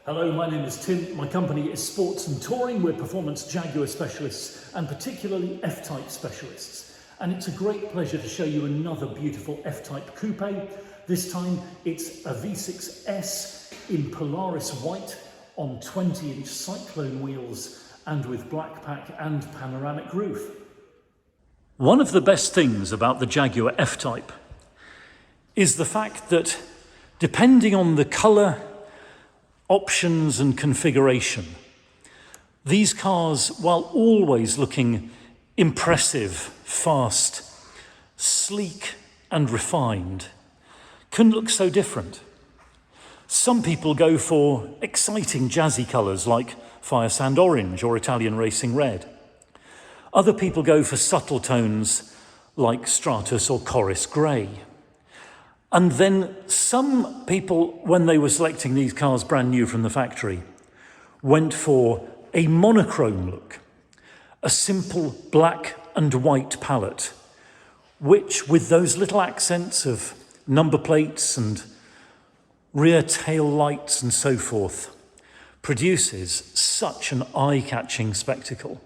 Hello, my name is Tim. My company is Sports and Touring. We're performance Jaguar specialists and particularly F-Type specialists. And it's a great pleasure to show you another beautiful F-Type coupe. This time it's a V6S in Polaris white on 20-inch cyclone wheels and with black pack and panoramic roof. One of the best things about the Jaguar F-Type is the fact that depending on the colour, options and configuration, these cars, while always looking impressive, fast, sleek and refined, can look so different. Some people go for exciting jazzy colours like fire sand orange or Italian racing red. Other people go for subtle tones like stratus or chorus grey. And then some people, when they were selecting these cars brand new from the factory, went for a monochrome look, a simple black and white palette, which with those little accents of number plates and rear tail lights and so forth, produces such an eye-catching spectacle.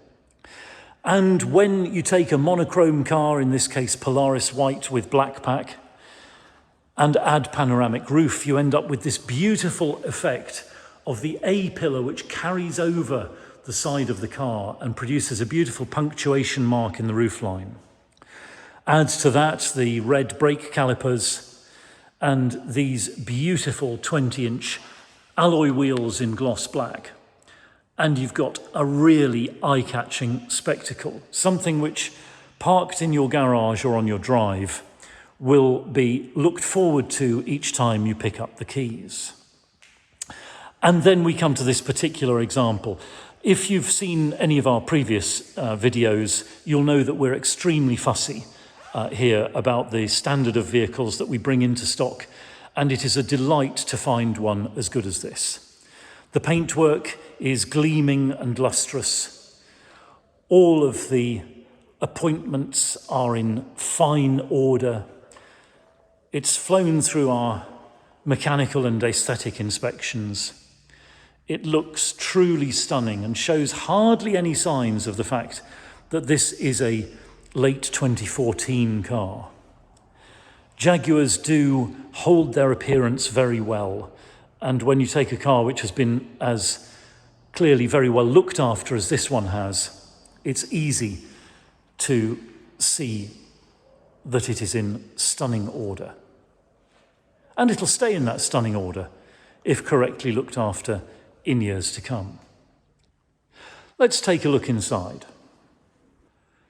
And when you take a monochrome car, in this case Polaris white with black pack, and add panoramic roof, you end up with this beautiful effect of the A-pillar which carries over the side of the car and produces a beautiful punctuation mark in the roofline. Adds to that the red brake calipers and these beautiful 20-inch alloy wheels in gloss black. And you've got a really eye-catching spectacle, something which, parked in your garage or on your drive, will be looked forward to each time you pick up the keys. And then we come to this particular example. If you've seen any of our previous videos, you'll know that we're extremely fussy here about the standard of vehicles that we bring into stock, and it is a delight to find one as good as this. The paintwork is gleaming and lustrous. All of the appointments are in fine order. It's flown through our mechanical and aesthetic inspections. It looks truly stunning and shows hardly any signs of the fact that this is a late 2014 car. Jaguars do hold their appearance very well, and when you take a car which has been as clearly very well looked after as this one has, it's easy to see that it is in stunning order. And it'll stay in that stunning order if correctly looked after in years to come. Let's take a look inside.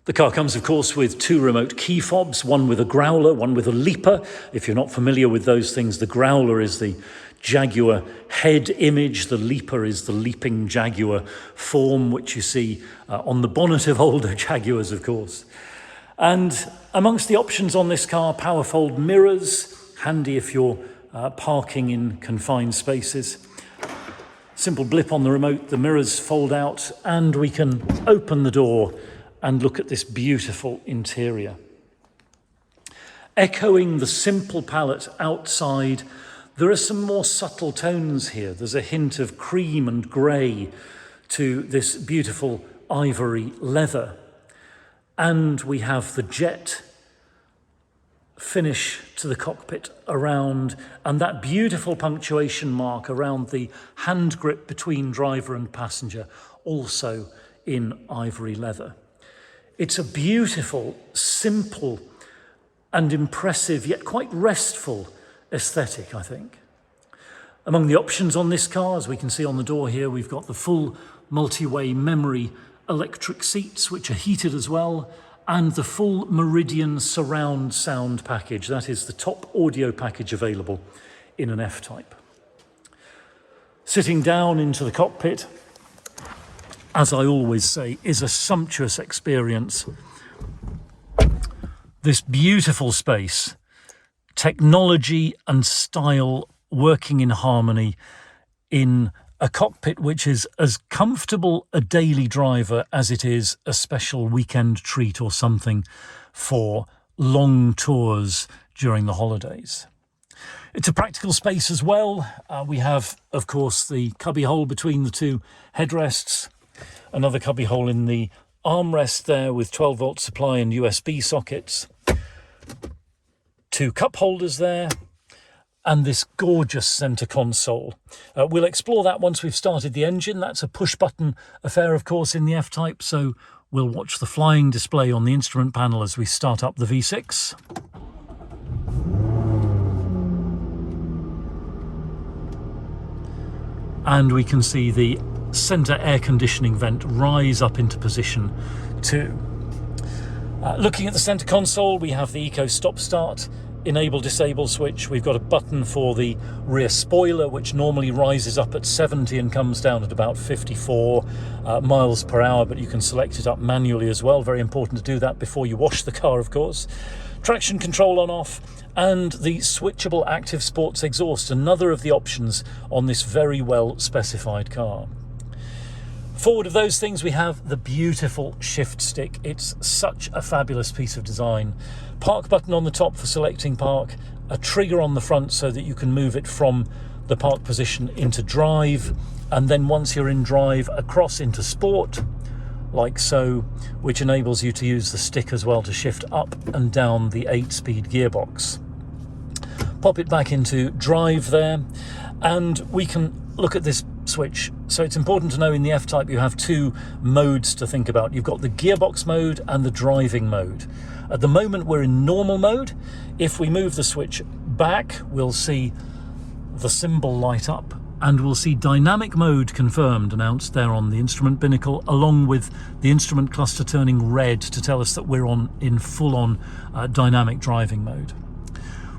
The car comes, of course, with two remote key fobs, one with a growler, one with a leaper. If you're not familiar with those things, the growler is the Jaguar head image. The leaper is the leaping Jaguar form, which you see on the bonnet of older Jaguars, of course. And amongst the options on this car, power fold mirrors, handy if you're parking in confined spaces. Simple blip on the remote, the mirrors fold out, and we can open the door and look at this beautiful interior. Echoing the simple palette outside, there are some more subtle tones here. There's a hint of cream and grey to this beautiful ivory leather. And we have the jet finish to the cockpit around, and that beautiful punctuation mark around the hand grip between driver and passenger, also in ivory leather. It's a beautiful, simple and impressive, yet quite restful aesthetic, I think. Among the options on this car, as we can see on the door here, we've got the full multi-way memory electric seats, which are heated as well, and the full Meridian surround sound package. That is the top audio package available in an F-Type. Sitting down into the cockpit, as I always say, is a sumptuous experience. This beautiful space, technology and style working in harmony in a cockpit which is as comfortable a daily driver as it is a special weekend treat or something for long tours during the holidays. It's a practical space as well. We have, of course, the cubby hole between the two headrests, another cubby hole in the armrest there with 12-volt supply and USB sockets, two cup holders there, and this gorgeous centre console. We'll explore that once we've started the engine. That's a push-button affair, of course, in the F-Type, so we'll watch the flying display on the instrument panel as we start up the V6. And we can see the centre air conditioning vent rise up into position too. Looking at the centre console, we have the Eco Stop Start enable disable switch. We've got a button for the rear spoiler, which normally rises up at 70 and comes down at about 54 miles per hour, but you can select it up manually as well. Very important to do that before you wash the car, of course. Traction control on off, and the switchable active sports exhaust, another of the options on this very well specified car. Forward of those things, we have the beautiful shift stick. It's such a fabulous piece of design. Park button on the top for selecting park, a trigger on the front so that you can move it from the park position into drive, and then once you're in drive, across into sport, like so, which enables you to use the stick as well to shift up and down the 8-speed gearbox. Pop it back into drive there, and we can look at this switch. So it's important to know in the F-Type you have two modes to think about. You've got the gearbox mode and the driving mode. At the moment we're in normal mode. If we move the switch back, we'll see the symbol light up, and we'll see dynamic mode confirmed announced there on the instrument binnacle, along with the instrument cluster turning red to tell us that we're in full-on dynamic driving mode.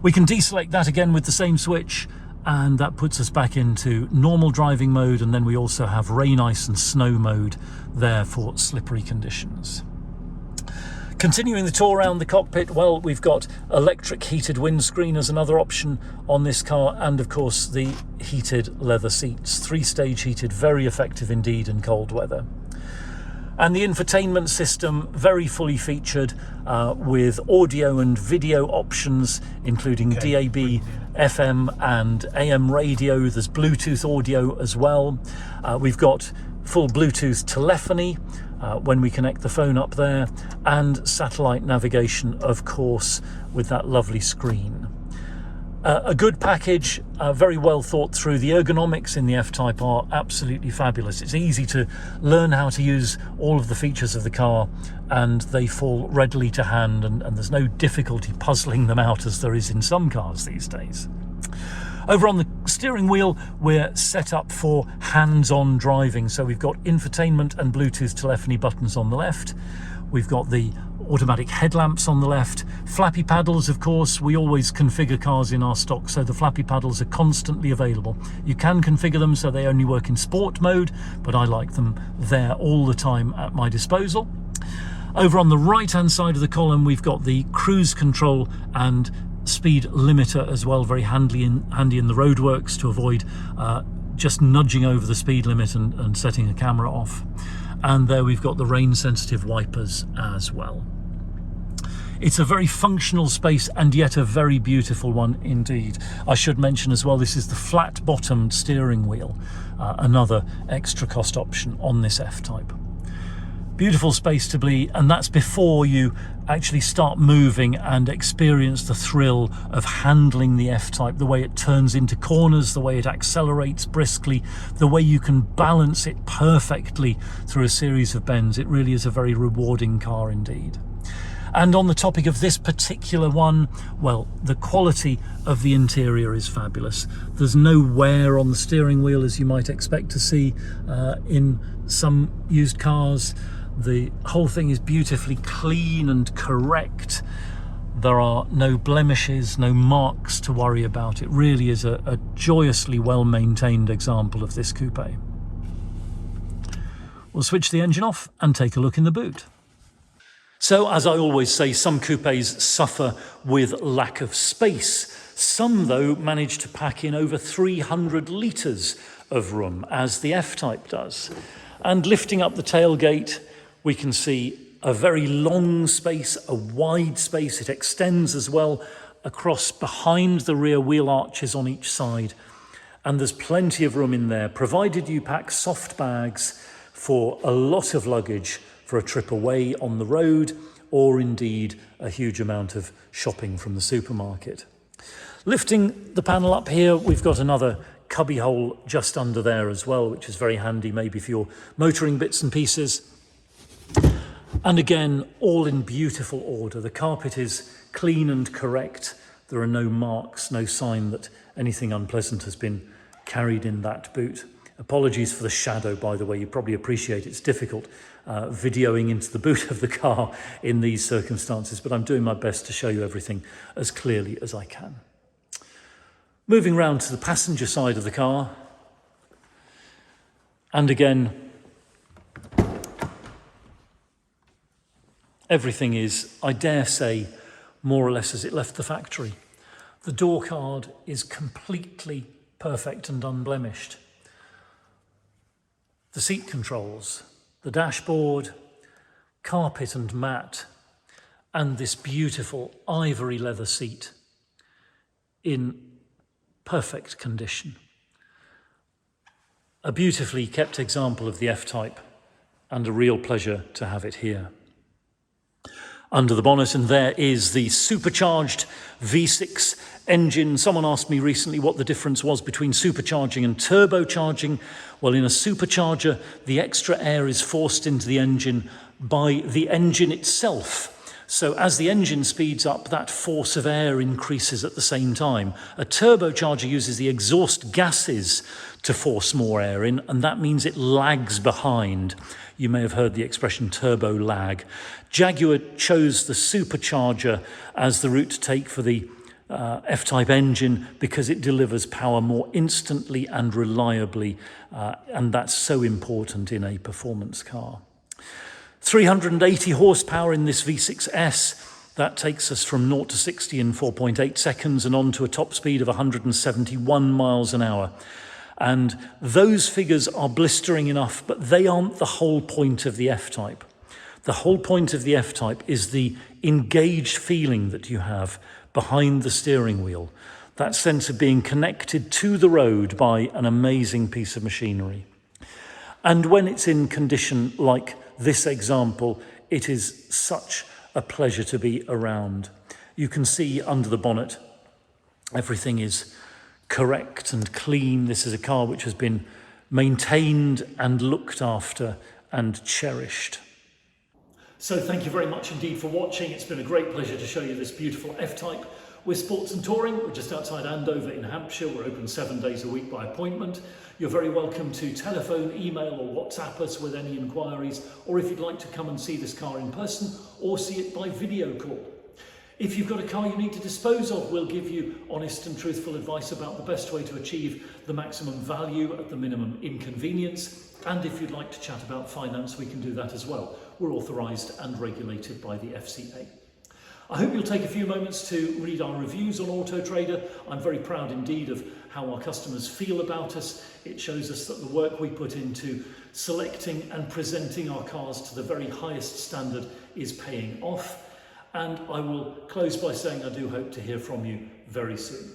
We can deselect that again with the same switch, and that puts us back into normal driving mode, and then we also have rain, ice and snow mode there for slippery conditions. Continuing the tour around the cockpit, well, we've got electric heated windscreen as another option on this car, and of course the heated leather seats, 3-stage heated, very effective indeed in cold weather. And the infotainment system, very fully featured with audio and video options, including DAB, FM and AM radio. There's Bluetooth audio as well. We've got full Bluetooth telephony when we connect the phone up there, and satellite navigation, of course, with that lovely screen. A good package, very well thought through. The ergonomics in the F-Type are absolutely fabulous. It's easy to learn how to use all of the features of the car, and they fall readily to hand, and there's no difficulty puzzling them out as there is in some cars these days. Over on the steering wheel, we're set up for hands-on driving. So we've got infotainment and Bluetooth telephony buttons on the left. We've got the automatic headlamps on the left. Flappy paddles, of course, we always configure cars in our stock, so the flappy paddles are constantly available. You can configure them so they only work in sport mode, but I like them there all the time at my disposal. Over on the right-hand side of the column, we've got the cruise control and speed limiter as well, very handy in the roadworks to avoid just nudging over the speed limit and setting a camera off. And there we've got the rain sensitive wipers as well. It's a very functional space, and yet a very beautiful one indeed. I should mention as well, this is the flat bottomed steering wheel, another extra cost option on this F-Type. Beautiful space to be, and that's before you actually start moving and experience the thrill of handling the F-Type, the way it turns into corners, the way it accelerates briskly, the way you can balance it perfectly through a series of bends. It really is a very rewarding car indeed. And on the topic of this particular one, well, the quality of the interior is fabulous. There's no wear on the steering wheel as you might expect to see in some used cars. The whole thing is beautifully clean and correct. There are no blemishes, no marks to worry about. It really is a joyously well-maintained example of this coupe. We'll switch the engine off and take a look in the boot. So, as I always say, some coupes suffer with lack of space. Some, though, manage to pack in over 300 litres of room, as the F-Type does. And lifting up the tailgate, we can see a very long space, a wide space. It extends as well across behind the rear wheel arches on each side, and there's plenty of room in there, provided you pack soft bags for a lot of luggage for a trip away on the road, or indeed a huge amount of shopping from the supermarket. Lifting the panel up here, we've got another cubby hole just under there as well, which is very handy maybe for your motoring bits and pieces. And again, all in beautiful order. The carpet is clean and correct. There are no marks, no sign that anything unpleasant has been carried in that boot. Apologies for the shadow, by the way. You probably appreciate it's difficult videoing into the boot of the car in these circumstances, but I'm doing my best to show you everything as clearly as I can. Moving round to the passenger side of the car, and again, everything is, I dare say, more or less as it left the factory. The door card is completely perfect and unblemished. The seat controls, the dashboard, carpet and mat, and this beautiful ivory leather seat in perfect condition. A beautifully kept example of the F-Type, and a real pleasure to have it here. Under the bonnet, and there is the supercharged V6 engine. Someone asked me recently what the difference was between supercharging and turbocharging. Well, in a supercharger, the extra air is forced into the engine by the engine itself. So as the engine speeds up, that force of air increases at the same time. A turbocharger uses the exhaust gases to force more air in, and that means it lags behind. You may have heard the expression turbo lag. Jaguar chose the supercharger as the route to take for the F-Type engine because it delivers power more instantly and reliably, and that's so important in a performance car. 380 horsepower in this V6S. That takes us from 0 to 60 in 4.8 seconds and on to a top speed of 171 miles an hour. And those figures are blistering enough, but they aren't the whole point of the F-Type. The whole point of the F-Type is the engaged feeling that you have behind the steering wheel, that sense of being connected to the road by an amazing piece of machinery. And when it's in condition like this example, it is such a pleasure to be around. You can see under the bonnet, everything is correct and clean. This is a car which has been maintained and looked after and cherished. So thank you very much indeed for watching. It's been a great pleasure to show you this beautiful F-Type. We're Sports and Touring. We're just outside Andover in Hampshire. We're open 7 days a week by appointment. You're very welcome to telephone, email or WhatsApp us with any inquiries, or if you'd like to come and see this car in person or see it by video call. If you've got a car you need to dispose of, we'll give you honest and truthful advice about the best way to achieve the maximum value at the minimum inconvenience. And if you'd like to chat about finance, we can do that as well. We're authorised and regulated by the FCA. I hope you'll take a few moments to read our reviews on Auto Trader. I'm very proud indeed of how our customers feel about us. It shows us that the work we put into selecting and presenting our cars to the very highest standard is paying off. And I will close by saying I do hope to hear from you very soon.